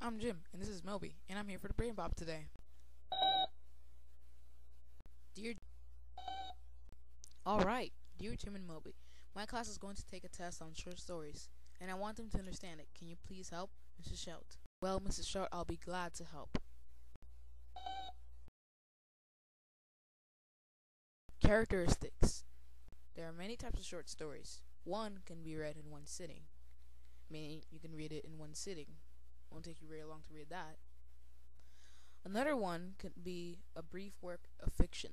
I'm Jim, and this is Moby, and I'm here for the brainpop today. Dear, Alright, dear Jim and Moby, my class is going to take a test on short stories, and I want them to understand it. Can you please help, Mrs. Shout? Well, Mrs. Shout, I'll be glad to help. Characteristics. There are many types of short stories. One can be read in one sitting, meaning you can read it in one sitting. Won't take you very long to read that. Another one could be a brief work of fiction.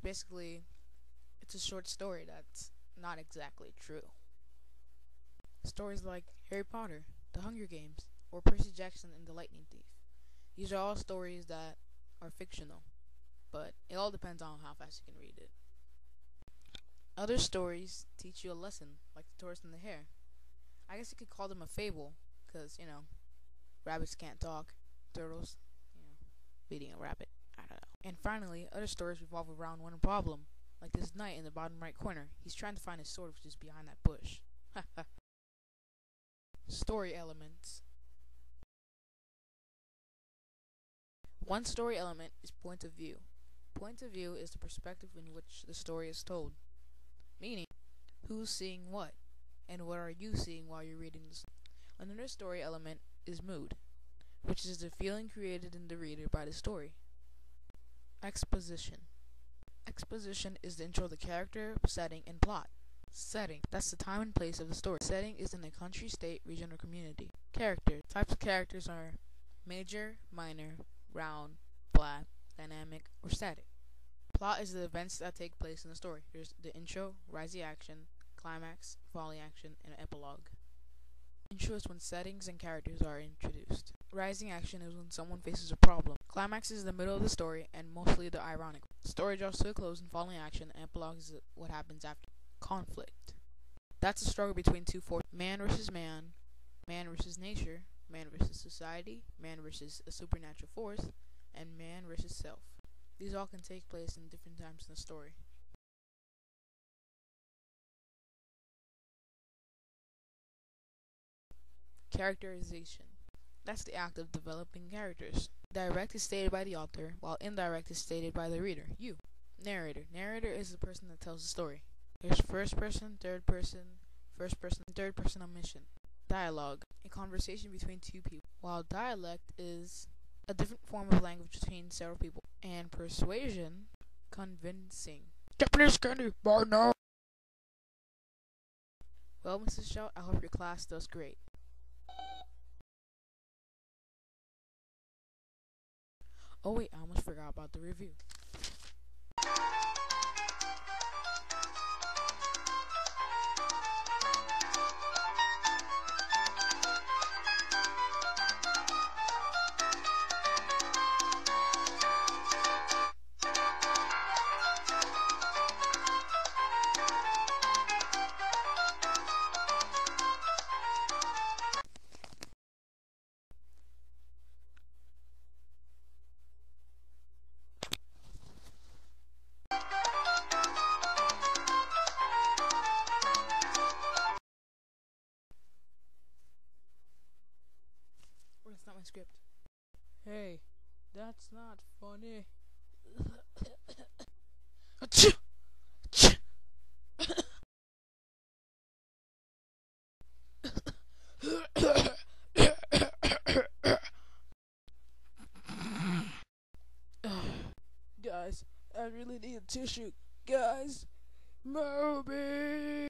It's a short story that's not exactly true. Stories like Harry Potter, The Hunger Games, or Percy Jackson and the Lightning Thief. These are all stories that are fictional, but it all depends on how fast you can read it. Other stories teach you a lesson, like The Tortoise and the Hare. I guess you could call them a fable, because, rabbits can't talk, turtles, feeding a rabbit, I don't know. And finally, other stories revolve around one problem, like this knight in the bottom right corner. He's trying to find his sword, which is behind that bush. Story elements. One story element is point of view. Point of view is the perspective in which the story is told, meaning who's seeing what, and what are you seeing while you're reading the story. Another story element is mood, which is the feeling created in the reader by the story. Exposition. Exposition is the intro of the character, setting, and plot. Setting, that's the time and place of the story. Setting is in a country, state, region, or community. Character. Types of characters are major, minor, round, flat, dynamic, or static. Plot is the events that take place in the story. There's the intro, rising action, climax, falling action, and epilogue. Intro is when settings and characters are introduced. Rising action is when someone faces a problem. Climax is the middle of the story, and mostly the ironic. Story draws to a close in falling action, and epilogue is what happens after. Conflict. That's a struggle between two forces. Man versus man, man versus nature, man versus society, man versus a supernatural force, and man versus self. These all can take place in different times in the story. Characterization. That's the act of developing characters. Direct is stated by the author, while indirect is stated by the reader, you. Narrator. Narrator is the person that tells the story. There's first person, third person, and third person omission. Dialogue. A conversation between two people, while dialect is a different form of language between several people. And persuasion, convincing. Japanese candy, bar now. Well, Mrs. Shout, I hope your class does great. Oh wait, I almost forgot about the review. It's not my script. Hey, that's not funny. Achoo! Achoo! Guys, I really need a tissue. Guys, Moby!